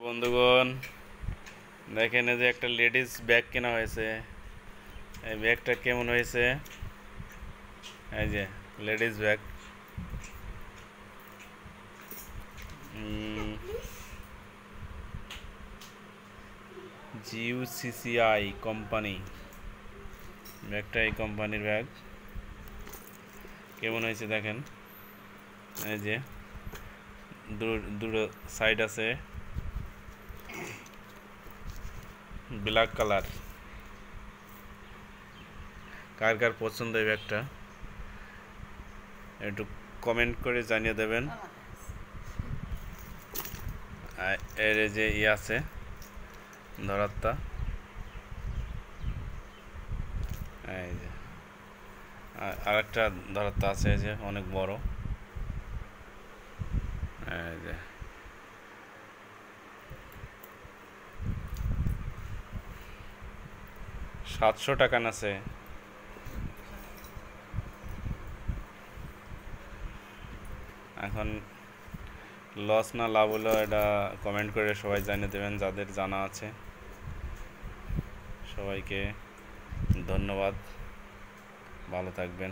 বন্ধুগণ, দেখেন এই যে একটা লেডিস ব্যাগ কেনা হয়েছে। এই ব্যাগটা কেমন হয়েছে? এই যে লেডিস ব্যাগ, জিউসিসিআই কোম্পানি ব্যাগটা, এই কোম্পানির ব্যাগ। কেমন হয়েছে দেখেন। এই যে দুটো সাইড আছে, ব্ল্যাক কালার। কার কার পছন্দ এই ব্যাগটা একটু কমেন্ট করে জানিয়ে দেবেন। এর যে আছে ধরাত্তা, এই যে আর একটা ধরাত্তা আছে, এই যে অনেক বড়। এই যে 700 টাকা আছে। এখন লস না লাভ হলো এটা কমেন্ট করে সবাই জানিয়ে দেবেন, যাদের জানা আছে। সবাইকে ধন্যবাদ, ভালো থাকবেন।